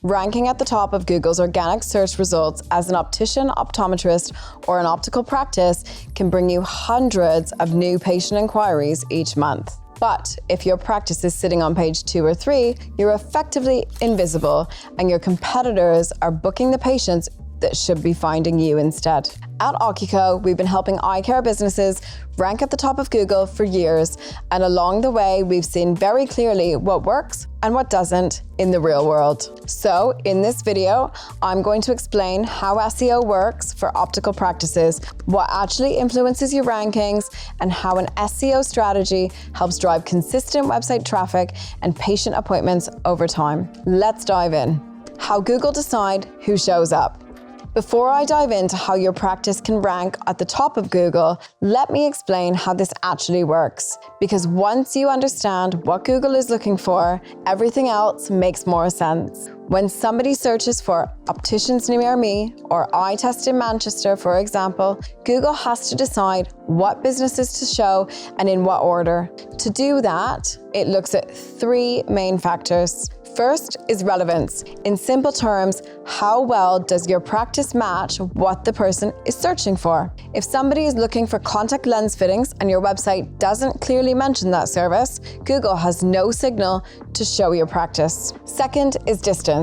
Ranking at the top of Google's organic search results as an optician, optometrist, or an optical practice can bring you hundreds of new patient inquiries each month. But if your practice is sitting on page 2 or 3, you're effectively invisible and your competitors are booking the patients that should be finding you instead. At Ocuco, we've been helping eye care businesses rank at the top of Google for years, and along the way, we've seen very clearly what works and what doesn't in the real world. So in this video, I'm going to explain how SEO works for optical practices, what actually influences your rankings, and how an SEO strategy helps drive consistent website traffic and patient appointments over time. Let's dive in. How Google decide who shows up. Before I dive into how your practice can rank at the top of Google, let me explain how this actually works. Because once you understand what Google is looking for, everything else makes more sense. When somebody searches for opticians near me or eye test in Manchester, for example, Google has to decide what businesses to show and in what order. To do that, it looks at 3 main factors. First is relevance. In simple terms, how well does your practice match what the person is searching for? If somebody is looking for contact lens fittings and your website doesn't clearly mention that service, Google has no signal to show your practice. Second is distance.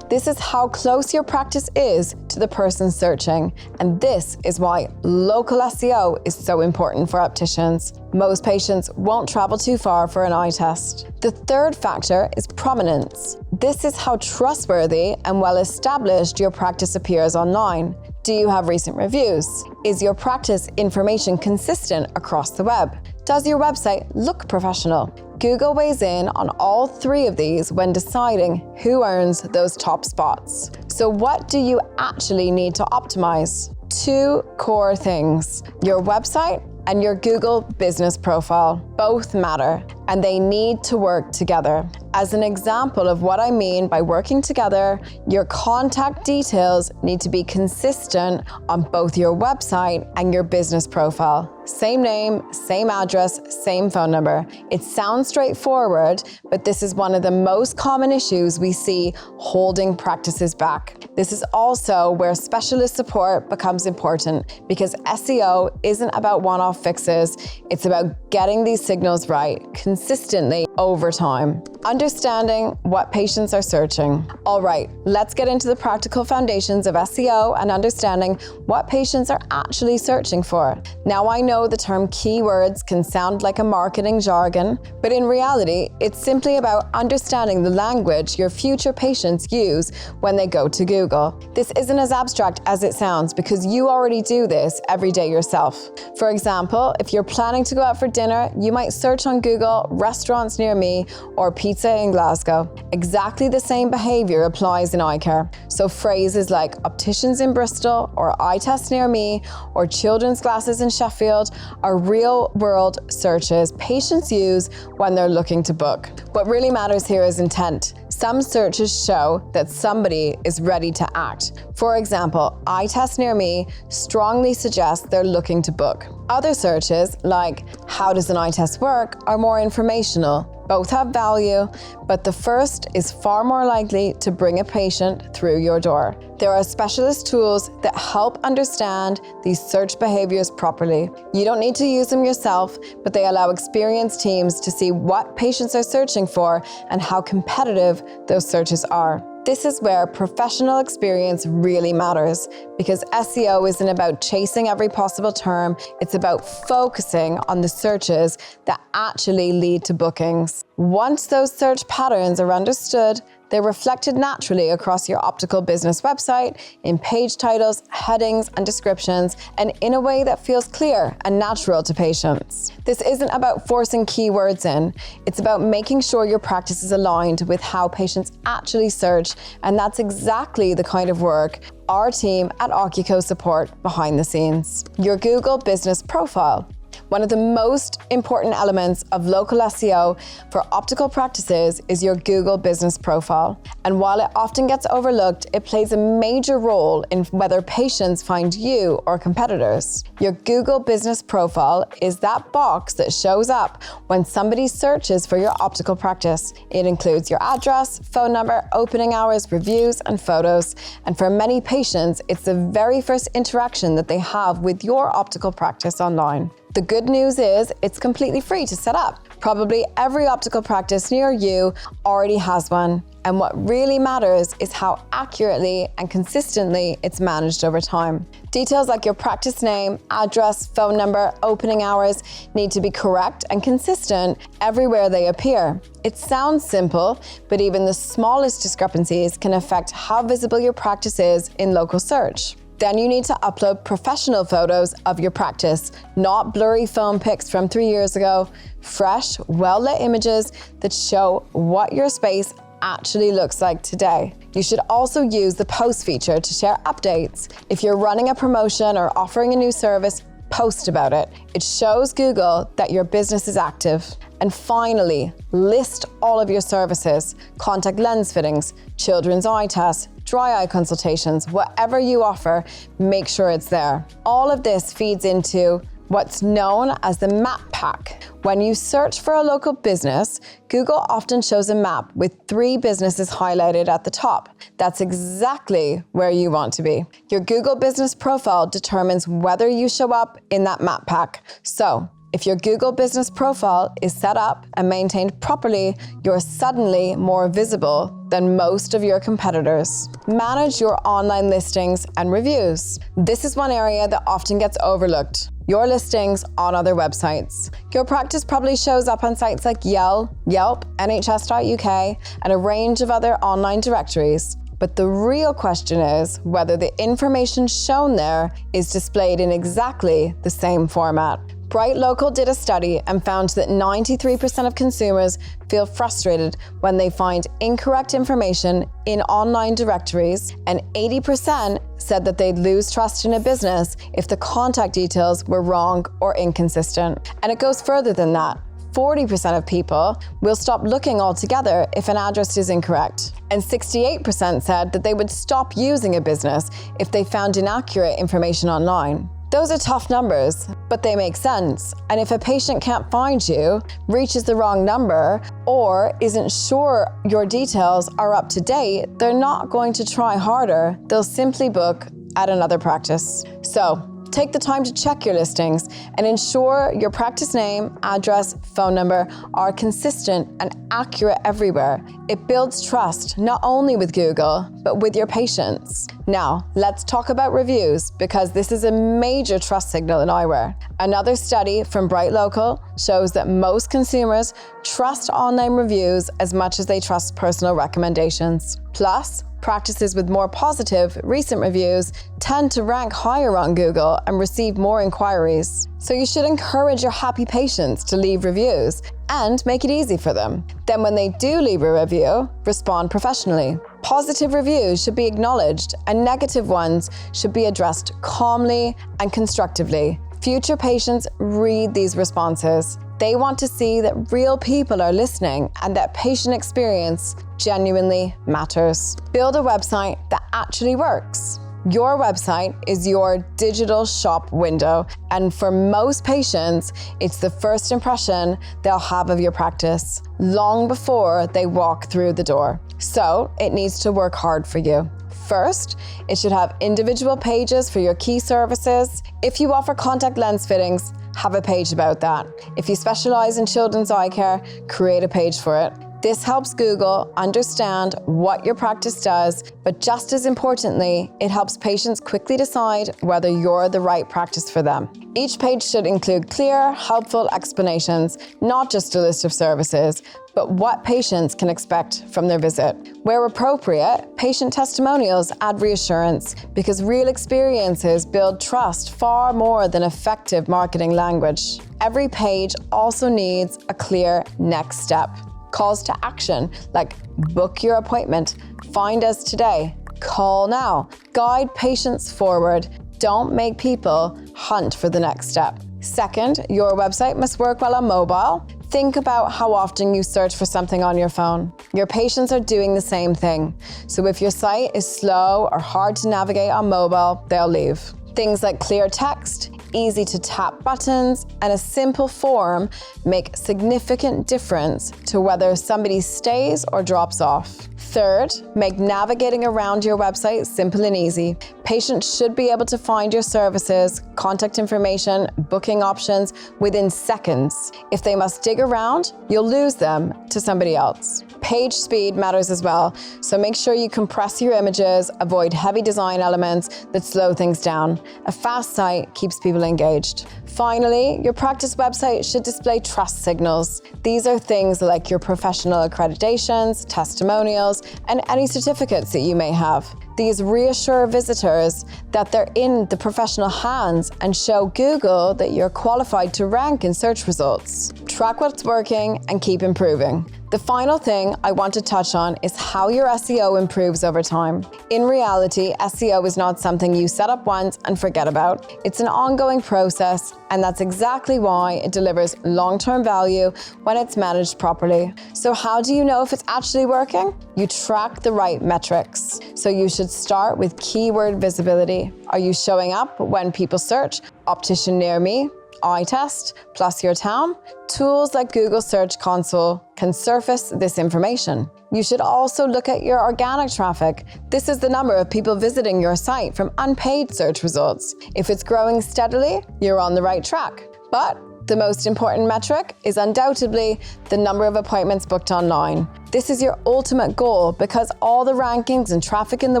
This is how close your practice is to the person searching, and this is why local SEO is so important for opticians. Most patients won't travel too far for an eye test. The third factor is prominence. This is how trustworthy and well-established your practice appears online. Do you have recent reviews? Is your practice information consistent across the web? Does your website look professional? Google weighs in on all 3 of these when deciding who earns those top spots. So what do you actually need to optimize? 2 core things: your website and your Google business profile. Both matter, and they need to work together. As an example of what I mean by working together, your contact details need to be consistent on both your website and your business profile. Same name, same address, same phone number. It sounds straightforward, but this is one of the most common issues we see holding practices back. This is also where specialist support becomes important, because SEO isn't about one-off fixes. It's about getting these signals right consistently over time. Understanding what patients are searching. All right, let's get into the practical foundations of SEO and understanding what patients are actually searching for. Now, I know the term keywords can sound like a marketing jargon, but in reality, it's simply about understanding the language your future patients use when they go to Google. This isn't as abstract as it sounds, because you already do this every day yourself. For example, if you're planning to go out for dinner, you might search on Google restaurants near me or pizza in Glasgow. Exactly the same behavior applies in eye care. So phrases like opticians in Bristol or eye test near me or children's glasses in Sheffield are real-world searches patients use when they're looking to book. What really matters here is intent. Some searches show that somebody is ready to act. For example, eye test near me strongly suggests they're looking to book. Other searches, like how does an eye test work, are more informational. Both have value, but the first is far more likely to bring a patient through your door. There are specialist tools that help understand these search behaviors properly. You don't need to use them yourself, but they allow experienced teams to see what patients are searching for and how competitive those searches are. This is where professional experience really matters, because SEO isn't about chasing every possible term, it's about focusing on the searches that actually lead to bookings. Once those search patterns are understood, they're reflected naturally across your optical business website, in page titles, headings, and descriptions, and in a way that feels clear and natural to patients. This isn't about forcing keywords in, it's about making sure your practice is aligned with how patients actually search, and that's exactly the kind of work our team at Ocuco support behind the scenes. Your Google business profile. One of the most important elements of local SEO for optical practices is your Google business profile. And while it often gets overlooked, it plays a major role in whether patients find you or competitors. Your Google business profile is that box that shows up when somebody searches for your optical practice. It includes your address, phone number, opening hours, reviews, and photos. And for many patients, it's the very first interaction that they have with your optical practice online. The good news is it's completely free to set up. Probably every optical practice near you already has one. And what really matters is how accurately and consistently it's managed over time. Details like your practice name, address, phone number, opening hours need to be correct and consistent everywhere they appear. It sounds simple, but even the smallest discrepancies can affect how visible your practice is in local search. Then you need to upload professional photos of your practice, not blurry phone pics from 3 years ago. Fresh, well-lit images that show what your space actually looks like today. You should also use the post feature to share updates. If you're running a promotion or offering a new service, post about it. It shows Google that your business is active. And finally, list all of your services, contact lens fittings, children's eye tests, dry eye consultations, whatever you offer, make sure it's there. All of this feeds into what's known as the map pack. When you search for a local business, Google often shows a map with 3 businesses highlighted at the top. That's exactly where you want to be. Your Google business profile determines whether you show up in that map pack. So, if your Google business profile is set up and maintained properly, you're suddenly more visible than most of your competitors. Manage your online listings and reviews. This is one area that often gets overlooked. Your listings on other websites. Your practice probably shows up on sites like Yelp, NHS.uk, and a range of other online directories. But the real question is whether the information shown there is displayed in exactly the same format. Bright Local did a study and found that 93% of consumers feel frustrated when they find incorrect information in online directories, and 80% said that they'd lose trust in a business if the contact details were wrong or inconsistent. And it goes further than that. 40% of people will stop looking altogether if an address is incorrect. And 68% said that they would stop using a business if they found inaccurate information online. Those are tough numbers, but they make sense. And if a patient can't find you, reaches the wrong number, or isn't sure your details are up to date, they're not going to try harder. They'll simply book at another practice. So, take the time to check your listings and ensure your practice name, address, phone number are consistent and accurate everywhere. It builds trust not only with Google, but with your patients. Now, let's talk about reviews because this is a major trust signal in eyewear. Another study from Bright Local shows that most consumers trust online reviews as much as they trust personal recommendations. Plus, practices with more positive, recent reviews tend to rank higher on Google and receive more inquiries. So you should encourage your happy patients to leave reviews and make it easy for them. Then when they do leave a review, respond professionally. Positive reviews should be acknowledged and negative ones should be addressed calmly and constructively. Future patients read these responses. They want to see that real people are listening and that patient experience genuinely matters. Build a website that actually works. Your website is your digital shop window, and for most patients, it's the first impression they'll have of your practice, long before they walk through the door. So it needs to work hard for you. First, it should have individual pages for your key services. If you offer contact lens fittings, have a page about that. If you specialize in children's eye care, create a page for it. This helps Google understand what your practice does, but just as importantly, it helps patients quickly decide whether you're the right practice for them. Each page should include clear, helpful explanations, not just a list of services, but what patients can expect from their visit. Where appropriate, patient testimonials add reassurance because real experiences build trust far more than effective marketing language. Every page also needs a clear next step. Calls to action like book your appointment, find us today, call now. Guide patients forward. Don't make people hunt for the next step. Second, your website must work well on mobile. Think about how often you search for something on your phone. Your patients are doing the same thing. So if your site is slow or hard to navigate on mobile, they'll leave. Things like clear text, easy to tap buttons, and a simple form make significant difference to whether somebody stays or drops off. Third, make navigating around your website simple and easy. Patients should be able to find your services, contact information, booking options within seconds. If they must dig around, you'll lose them to somebody else. Page speed matters as well, so make sure you compress your images, avoid heavy design elements that slow things down. A fast site keeps people engaged. Finally, your practice website should display trust signals. These are things like your professional accreditations, testimonials, and any certificates that you may have. These reassure visitors that they're in the professional hands and show Google that you're qualified to rank in search results. Track what's working and keep improving. The final thing I want to touch on is how your SEO improves over time. In reality, SEO is not something you set up once and forget about. It's an ongoing process, and that's exactly why it delivers long-term value when it's managed properly. So how do you know if it's actually working? You track the right metrics. So you should start with keyword visibility. Are you showing up when people search optician near me, eye test, plus your town? Tools like Google Search Console can surface this information. You should also look at your organic traffic. This is the number of people visiting your site from unpaid search results. If it's growing steadily, you're on the right track. But the most important metric is undoubtedly the number of appointments booked online. This is your ultimate goal because all the rankings and traffic in the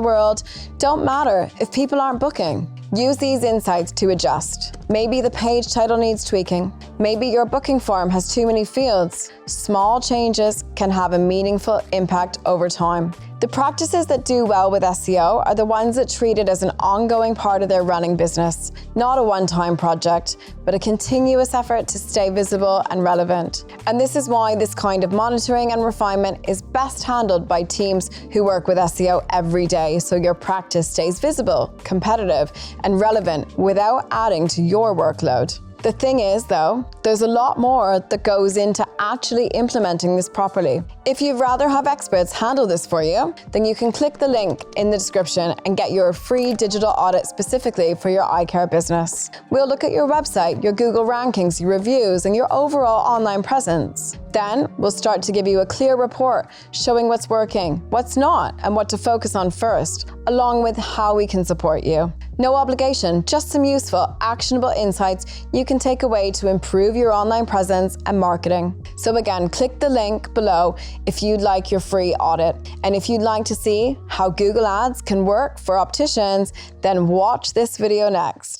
world don't matter if people aren't booking. Use these insights to adjust. Maybe the page title needs tweaking. Maybe your booking form has too many fields. Small changes can have a meaningful impact over time. The practices that do well with SEO are the ones that treat it as an ongoing part of their running business, not a one-time project, but a continuous effort to stay visible and relevant. And this is why this kind of monitoring and refinement is best handled by teams who work with SEO every day, so your practice stays visible, competitive, and relevant without adding to your workload. The thing is, though, there's a lot more that goes into actually implementing this properly. If you'd rather have experts handle this for you, then you can click the link in the description and get your free digital audit specifically for your eye care business. We'll look at your website, your Google rankings, your reviews, and your overall online presence. Then we'll start to give you a clear report showing what's working, what's not, and what to focus on first, along with how we can support you. No obligation, just some useful, actionable insights you can take away to improve your online presence and marketing. So again, click the link below if you'd like your free audit. And if you'd like to see how Google Ads can work for opticians, then watch this video next.